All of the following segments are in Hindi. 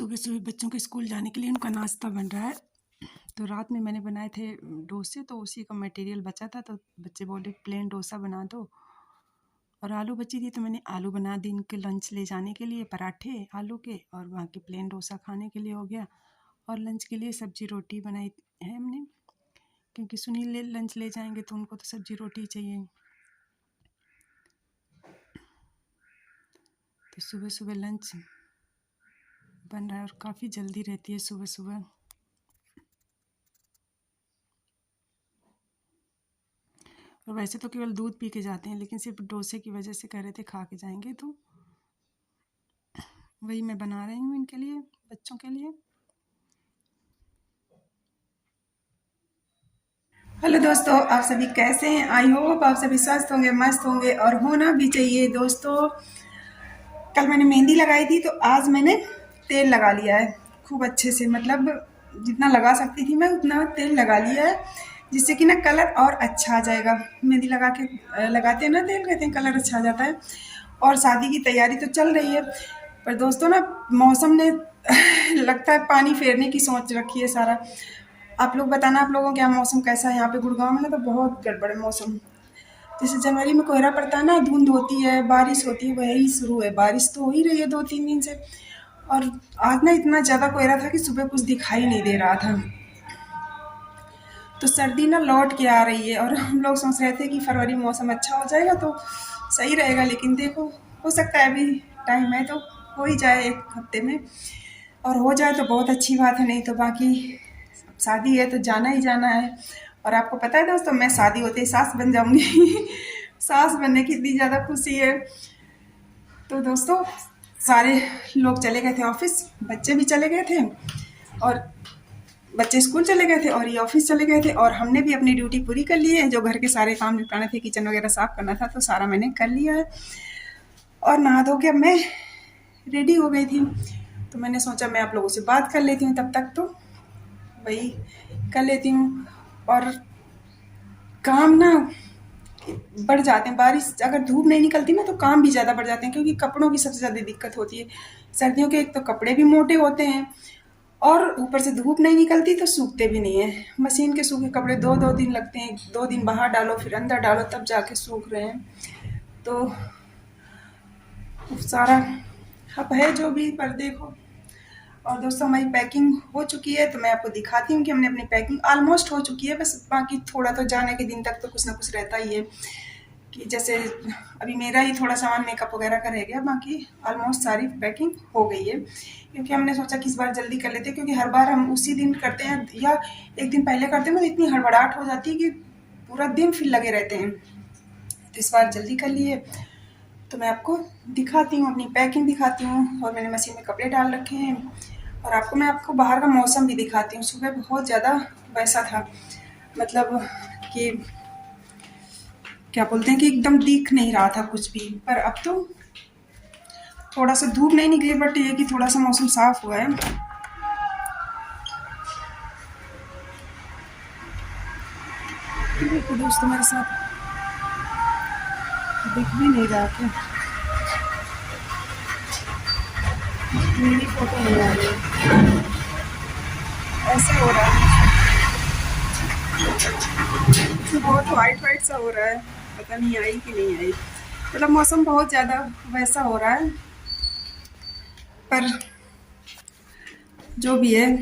सुबह सुबह बच्चों के स्कूल जाने के लिए उनका नाश्ता बन रहा है। तो रात में मैंने बनाए थे डोसे, तो उसी का मटेरियल बचा था, तो बच्चे बोले प्लेन डोसा बना दो। और आलू बची थी तो मैंने आलू बना दी इनके लंच ले जाने के लिए, पराठे आलू के, और बाकी प्लेन डोसा खाने के लिए हो गया। और लंच के लिए सब्जी रोटी बनाई है हमने, क्योंकि सुनील लंच ले जाएंगे तो उनको तो सब्जी रोटी चाहिए। तो सुबह सुबह लंच बन रहा है और काफ़ी जल्दी रहती है सुबह सुबह। और वैसे तो केवल दूध पी के जाते हैं, लेकिन सिर्फ डोसे की वजह से कह रहे थे खा के जाएंगे, तो वही मैं बना रही हूँ इनके लिए, बच्चों के लिए। हेलो दोस्तों, आप सभी कैसे हैं? आई होप आप सभी स्वस्थ होंगे, मस्त होंगे, और होना भी चाहिए। दोस्तों, कल मैंने मेहंदी लगाई थी, तो आज मैंने तेल लगा लिया है खूब अच्छे से। मतलब जितना लगा सकती थी मैं उतना तेल लगा लिया है, जिससे कि ना कलर और अच्छा आ जाएगा। मेहंदी लगा के लगाते हैं ना तेल, कहते हैं कलर अच्छा आ जाता है। और शादी की तैयारी तो चल रही है, पर दोस्तों ना मौसम ने लगता है पानी फेरने की सोच रखी है सारा। आप लोग बताना, आप लोगों के यहाँ मौसम कैसा है? यहाँ पे गुड़गांव में ना तो बहुत गड़बड़ है मौसम। जैसे जनवरी में कोहरा पड़ता है ना, धुंध होती है, बारिश होती है, वही शुरू है। बारिश तो हो ही रही है 2-3 दिन से। और आज ना इतना ज़्यादा कोहरा था कि सुबह कुछ दिखाई नहीं दे रहा था। तो सर्दी ना लौट के आ रही है, और हम लोग सोच रहे थे कि फरवरी में मौसम अच्छा हो जाएगा तो सही रहेगा, लेकिन देखो, हो सकता है अभी टाइम है तो हो ही जाए 1 हफ्ते में। और हो जाए तो बहुत अच्छी बात है, नहीं तो बाकी शादी है तो जाना ही जाना है। और आपको पता है दोस्तों, मैं शादी होते ही सास बन जाऊंगी। सास बनने की इतनी ज़्यादा खुशी है। तो दोस्तों, सारे लोग चले गए थे ऑफिस, बच्चे भी चले गए थे, और बच्चे स्कूल चले गए थे और ये ऑफिस चले गए थे, और हमने भी अपनी ड्यूटी पूरी कर ली है। जो घर के सारे काम निपटाने थे, किचन वगैरह साफ करना था, तो सारा मैंने कर लिया है। और नहा धो के अब मैं रेडी हो गई थी, तो मैंने सोचा मैं आप लोगों से बात कर लेती हूँ, तब तक तो वही कर लेती हूँ। और काम ना बढ़ जाते हैं, बारिश अगर धूप नहीं निकलती ना तो काम भी ज़्यादा बढ़ जाते हैं, क्योंकि कपड़ों की सबसे ज़्यादा दिक्कत होती है। सर्दियों के एक तो कपड़े भी मोटे होते हैं, और ऊपर से धूप नहीं निकलती तो सूखते भी नहीं है। मशीन के सूखे कपड़े 2-2 दिन लगते हैं, 2 दिन बाहर डालो फिर अंदर डालो तब जाके सूख रहे हैं। तो सारा अब है जो भी, पर देखो। और दोस्तों, हमारी पैकिंग हो चुकी है, तो मैं आपको दिखाती हूँ कि हमने अपनी पैकिंग ऑलमोस्ट हो चुकी है। बस बाकी थोड़ा तो जाने के दिन तक तो कुछ ना कुछ रहता ही है, कि जैसे अभी मेरा ही थोड़ा सामान मेकअप वगैरह का रह गया, बाकी ऑलमोस्ट सारी पैकिंग हो गई है। क्योंकि हमने सोचा कि इस बार जल्दी कर लेते हैं, क्योंकि हर बार हम उसी दिन करते हैं या एक दिन पहले करते हैं ना, तो इतनी हड़बड़ाहट हो जाती है कि पूरा दिन फिर लगे रहते हैं। तो इस बार जल्दी कर लिए। तो मैं आपको दिखाती हूँ, अपनी पैकिंग दिखाती हूँ, और मैंने मशीन में कपड़े डाल रखे हैं। और आपको बाहर का मौसम भी दिखाती हूँ। सुबह बहुत ज़्यादा वैसा था, मतलब कि क्या बोलते हैं कि एकदम दिख नहीं रहा था कुछ भी, पर अब तो थोड़ा सा धूप नहीं निकली, बट ये कि थोड़ा सा मौसम साफ हुआ है। देखो दोस्तों, मेरे साथ दिख भी नहीं रहा था, मेरी फोटो नहीं आ रही है, ऐसे हो रहा है। तो बहुत वाइट वाइट सा हो रहा है, पता नहीं आई कि नहीं आई। मतलब मौसम बहुत ज़्यादा वैसा हो रहा है, पर जो भी है।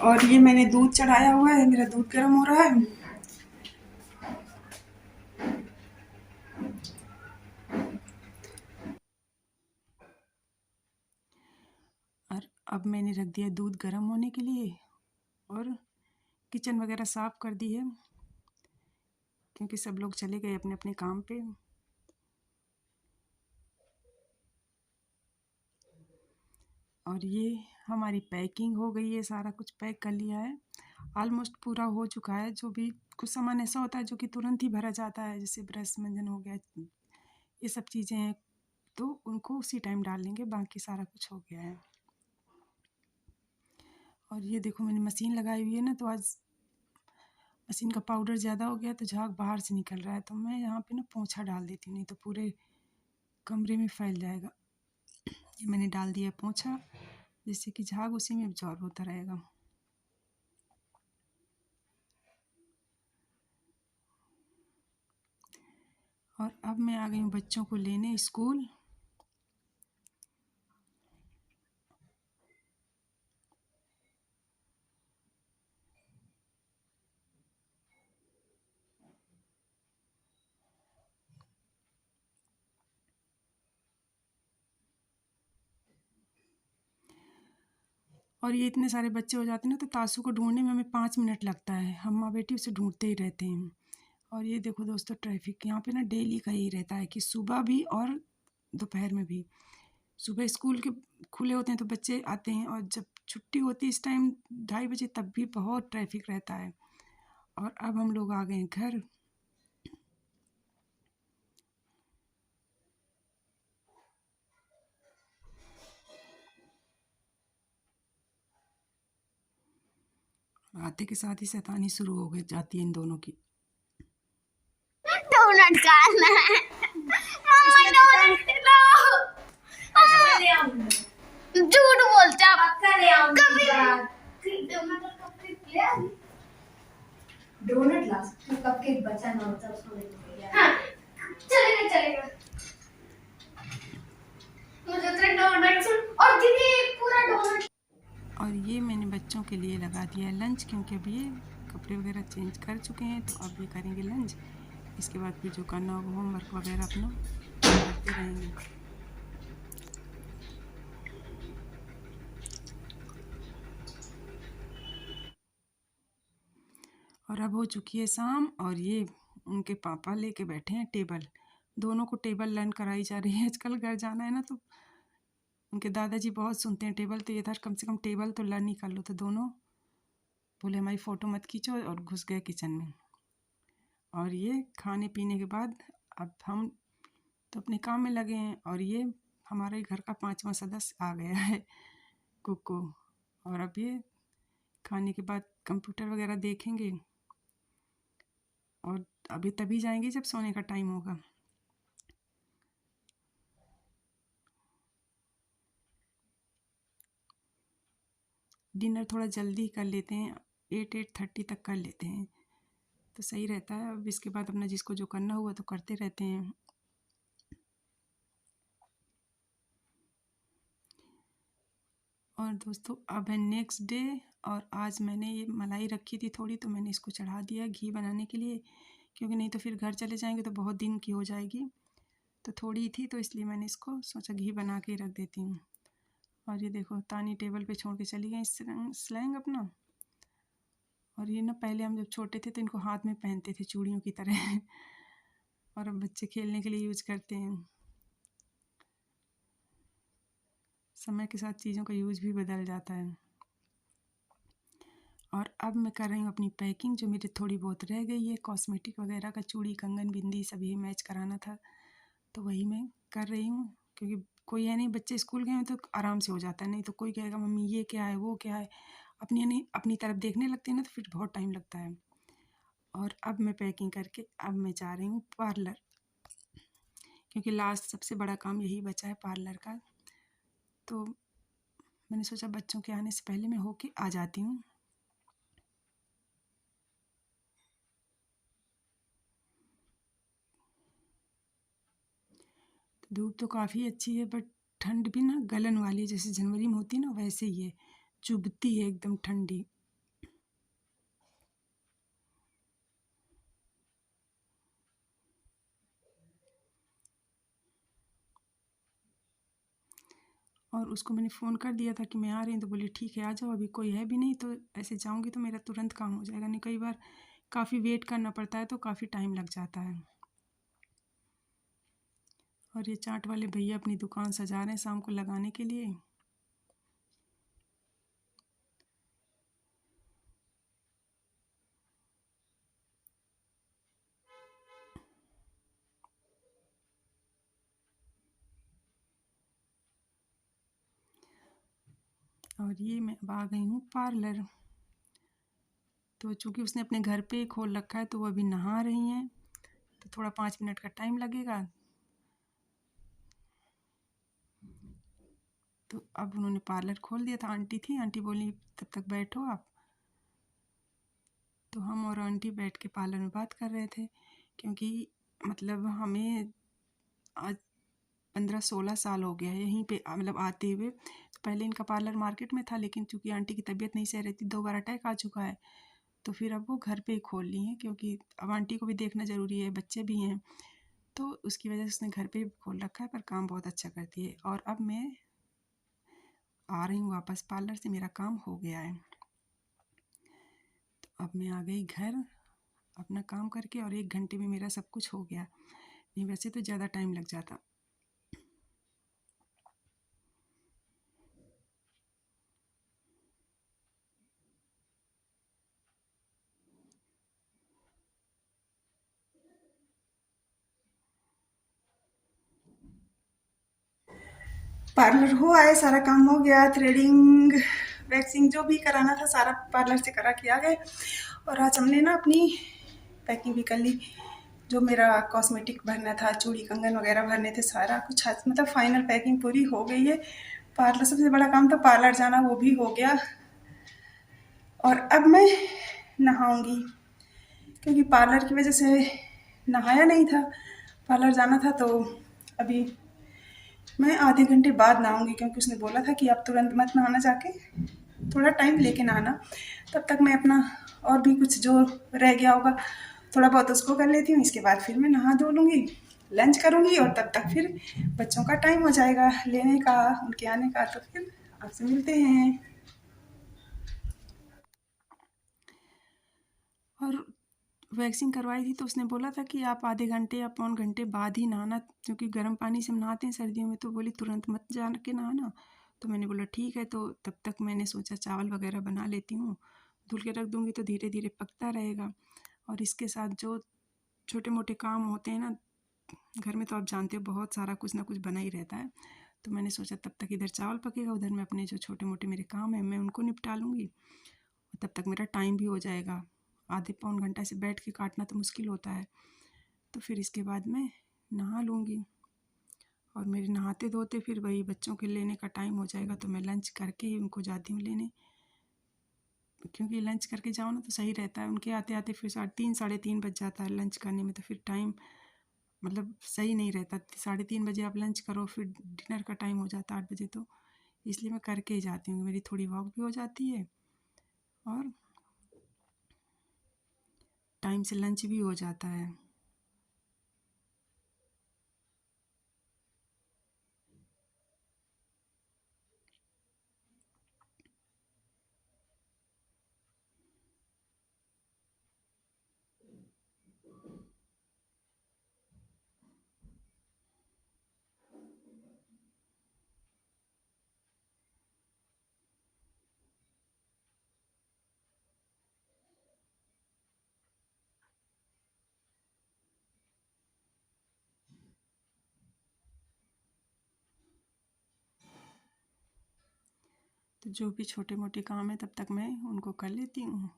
और ये मैंने दूध चढ़ाया हुआ है, मेरा दूध गर्म हो रहा है। और अब मैंने रख दिया दूध गर्म होने के लिए, और किचन वगैरह साफ कर दी है, क्योंकि सब लोग चले गए अपने अपने काम पे। और ये हमारी पैकिंग हो गई है, सारा कुछ पैक कर लिया है, ऑलमोस्ट पूरा हो चुका है। जो भी कुछ सामान ऐसा होता है जो कि तुरंत ही भरा जाता है, जैसे ब्रश मंजन हो गया, ये सब चीज़ें हैं, तो उनको उसी टाइम डाल लेंगे, बाकी सारा कुछ हो गया है। और ये देखो, मैंने मशीन लगाई हुई है ना, तो आज मशीन का पाउडर ज़्यादा हो गया, तो झाग बाहर से निकल रहा है, तो मैं यहाँ पे ना पोंछा डाल देती हूँ, नहीं तो पूरे कमरे में फैल जाएगा। ये मैंने डाल दिया पोंछा, जिससे कि झाग उसी में एब्जॉर्ब होता रहेगा। और अब मैं आ गई हूँ बच्चों को लेने स्कूल। और ये इतने सारे बच्चे हो जाते हैं ना, तो तासू को ढूंढने में हमें 5 मिनट लगता है। हम माँ बेटी उसे ढूंढते ही रहते हैं। और ये देखो दोस्तों, ट्रैफिक यहाँ पे ना डेली का यही रहता है कि सुबह भी और दोपहर में भी। सुबह स्कूल के खुले होते हैं तो बच्चे आते हैं, और जब छुट्टी होती है इस टाइम 2:30 बजे, तब भी बहुत ट्रैफिक रहता है। और अब हम लोग आ गए हैं घर। आते के साथ ही शैतानी शुरू हो गई जाती है इन दोनों की। डोनट खाना है। मम्मा डोनट खिलाओ। झूठ बोलते आप। कभी डोनट ला तो कपकेक बचा ना होता उसको लेके हाँ, चलेगा चलेगा। मुझे तो डोनट और दीदी पूरा डोनट। और ये मैंने बच्चों के लिए लगा दिया है लंच, क्योंकि अब ये कपड़े वगैरह चेंज कर चुके हैं, तो अब ये करेंगे लंच। इसके बाद फिर जो करना होगा होमवर्क वगैरह अपना करते रहेंगे। और अब हो चुकी है शाम, और ये उनके पापा लेके बैठे हैं टेबल। दोनों को टेबल लर्न कराई जा रही है। आजकल घर जाना है ना, तो उनके दादाजी बहुत सुनते हैं टेबल, तो ये था कम से कम टेबल तो लर्न ही कर लो। तो दोनों बोले हमारी फ़ोटो मत खींचो, और घुस गए किचन में। और ये खाने पीने के बाद अब हम तो अपने काम में लगे हैं। और ये हमारे घर का 5वां सदस्य आ गया है, कुकू। और अब ये खाने के बाद कंप्यूटर वगैरह देखेंगे, और अभी तभी जाएंगे जब सोने का टाइम होगा। डिनर थोड़ा जल्दी कर लेते हैं, 8-8:30 तक कर लेते हैं, तो सही रहता है। अब इसके बाद अपना जिसको जो करना हुआ तो करते रहते हैं। और दोस्तों अब है नेक्स्ट डे, और आज मैंने ये मलाई रखी थी थोड़ी, तो मैंने इसको चढ़ा दिया घी बनाने के लिए, क्योंकि नहीं तो फिर घर चले जाएंगे तो बहुत दिन की हो जाएगी। तो थोड़ी थी, तो इसलिए मैंने इसको सोचा घी बना के रख देती हूँ। और ये देखो तानी टेबल पे छोड़ के चली गई स्लैंग अपना। और ये ना पहले हम जब छोटे थे तो इनको हाथ में पहनते थे चूड़ियों की तरह और अब बच्चे खेलने के लिए यूज करते हैं। समय के साथ चीज़ों का यूज भी बदल जाता है। और अब मैं कर रही हूँ अपनी पैकिंग, जो मेरी थोड़ी बहुत रह गई है कॉस्मेटिक वगैरह का, चूड़ी कंगन बिंदी सभी मैच कराना था, तो वही मैं कर रही हूँ। क्योंकि कोई है नहीं, बच्चे स्कूल गए हैं तो आराम से हो जाता है, नहीं तो कोई कहेगा मम्मी ये क्या है वो क्या है, अपनी तरफ देखने लगते हैं ना, तो फिर बहुत टाइम लगता है। और अब मैं पैकिंग करके अब मैं जा रही हूँ पार्लर, क्योंकि लास्ट सबसे बड़ा काम यही बचा है पार्लर का। तो मैंने सोचा बच्चों के आने से पहले मैं होके आ जाती हूँ। धूप तो काफ़ी अच्छी है, बट ठंड भी ना गलन वाली, जैसे जनवरी में होती है ना, वैसे ही है, चुभती है एकदम ठंडी। और उसको मैंने फ़ोन कर दिया था कि मैं आ रही हूँ, तो बोली ठीक है आ जाओ, अभी कोई है भी नहीं, तो ऐसे जाऊँगी तो मेरा तुरंत काम हो जाएगा, नहीं कई बार काफ़ी वेट करना पड़ता है तो काफ़ी टाइम लग जाता है। और ये चाट वाले भैया अपनी दुकान सजा रहे हैं शाम को लगाने के लिए। और ये मैं अब आ गई हूँ पार्लर। तो चूँकि उसने अपने घर पे ही खोल रखा है, तो वो अभी नहा रही हैं, तो थोड़ा 5 मिनट का टाइम लगेगा। तो अब उन्होंने पार्लर खोल दिया था। आंटी थी, आंटी बोली तब तक बैठो आप। तो हम और आंटी बैठ के पार्लर में बात कर रहे थे, क्योंकि मतलब हमें आज 15-16 साल हो गया है यहीं पे मतलब आते हुए। तो पहले इनका पार्लर मार्केट में था, लेकिन चूँकि आंटी की तबीयत नहीं सह रही थी, 2 बार अटैक आ चुका है, तो फिर अब वो घर पे ही खोल ली हैं, क्योंकि अब आंटी को भी देखना ज़रूरी है, बच्चे भी हैं, तो उसकी वजह से उसने घर पे ही खोल रखा है। पर काम बहुत अच्छा करती है। और अब मैं आ रही हूँ वापस पार्लर से, मेरा काम हो गया है। तो अब मैं आ गई घर अपना काम करके, और 1 घंटे में मेरा सब कुछ हो गया। नहीं वैसे तो ज़्यादा टाइम लग जाता। पार्लर हो आए, सारा काम हो गया, थ्रेडिंग वैक्सिंग जो भी कराना था सारा पार्लर से करा के आ गए। और आज हमने ना अपनी पैकिंग भी कर ली। जो मेरा कॉस्मेटिक भरना था, चूड़ी कंगन वगैरह भरने थे, सारा कुछ आज मतलब फाइनल पैकिंग पूरी हो गई है। पार्लर सबसे बड़ा काम था पार्लर जाना, वो भी हो गया। और अब मैं नहाऊंगी, क्योंकि पार्लर की वजह से नहाया नहीं था। पार्लर जाना था, तो अभी मैं आधे घंटे बाद नहाऊंगी, क्योंकि उसने बोला था कि आप तुरंत मत नहाना, जाके थोड़ा टाइम लेके नहाना। तब तक मैं अपना और भी कुछ जो रह गया होगा थोड़ा बहुत उसको कर लेती हूँ। इसके बाद फिर मैं नहा धो लूँगी, लंच करूँगी, और तब तक फिर बच्चों का टाइम हो जाएगा लेने का, उनके आने का। तो फिर आपसे मिलते हैं। और वैक्सिंग करवाई थी, तो उसने बोला था कि आप आधे घंटे या पौन घंटे बाद ही नहाना, क्योंकि गर्म पानी से हम नहाते हैं सर्दियों में। तो बोली तुरंत मत जा के नहाना। तो मैंने बोला ठीक है। तो तब तक मैंने सोचा चावल वगैरह बना लेती हूँ, धुल के रख दूँगी तो धीरे धीरे पकता रहेगा। और इसके साथ जो छोटे मोटे काम होते हैं ना घर में, तो आप जानते हो बहुत सारा कुछ ना कुछ बना ही रहता है। तो मैंने सोचा तब तक इधर चावल पकेगा, उधर मैं अपने जो छोटे मोटे मेरे काम हैं मैं उनको निपटा लूँगी, और तब तक मेरा टाइम भी हो जाएगा। आधे पौन घंटा से बैठ के काटना तो मुश्किल होता है। तो फिर इसके बाद मैं नहा लूँगी, और मेरे नहाते धोते फिर वही बच्चों के लेने का टाइम हो जाएगा। तो मैं लंच करके ही उनको जाती हूँ लेने, क्योंकि लंच करके जाओ ना तो सही रहता है। उनके आते आते फिर 3:30 साढ़े 3 बज जाता है लंच करने में, तो फिर टाइम मतलब सही नहीं रहता। 3:30 बजे आप लंच करो, फिर डिनर का टाइम हो जाता है 8 बजे। तो इसलिए मैं करके ही जाती हूँ, मेरी थोड़ी वॉक भी हो जाती है और टाइम से लंच भी हो जाता है। तो जो भी छोटे मोटे काम है तब तक मैं उनको कर लेती हूँ,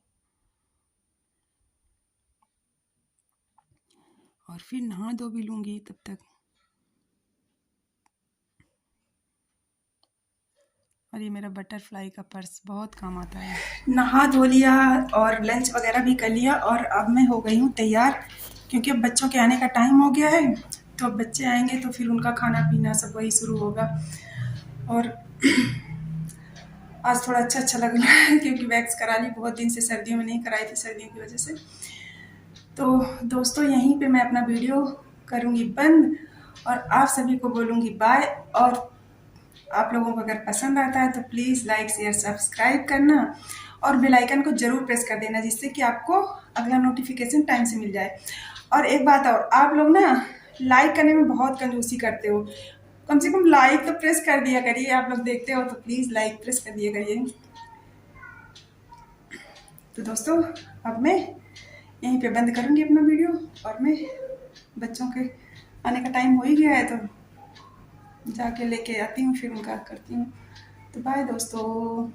और फिर नहा धो भी लूँगी तब तक। और ये मेरा बटरफ्लाई का पर्स बहुत काम आता है। नहा धो लिया और लंच वगैरह भी कर लिया, और अब मैं हो गई हूँ तैयार, क्योंकि अब बच्चों के आने का टाइम हो गया है। तो अब बच्चे आएंगे तो फिर उनका खाना पीना सब वही शुरू होगा। और आज थोड़ा अच्छा लग रहा है, क्योंकि वैक्स करा ली, बहुत दिन से सर्दियों में नहीं कराई थी, सर्दियों की वजह से। तो दोस्तों यहीं पे मैं अपना वीडियो करूँगी बंद, और आप सभी को बोलूँगी बाय। और आप लोगों को अगर पसंद आता है तो प्लीज़ लाइक शेयर सब्सक्राइब करना, और बेल आइकन को ज़रूर प्रेस कर देना, जिससे कि आपको अगला नोटिफिकेशन टाइम से मिल जाए। और एक बात और, आप लोग ना लाइक करने में बहुत कंजूसी करते हो, कम से कम लाइक तो प्रेस कर दिया करिए। आप लोग देखते हो तो प्लीज़ लाइक प्रेस कर दिया करिए। तो दोस्तों अब मैं यहीं पे बंद करूँगी अपना वीडियो, और मैं बच्चों के आने का टाइम हो ही गया है, तो जाके लेके आती हूँ, फिर उनका करती हूँ। तो बाय दोस्तों।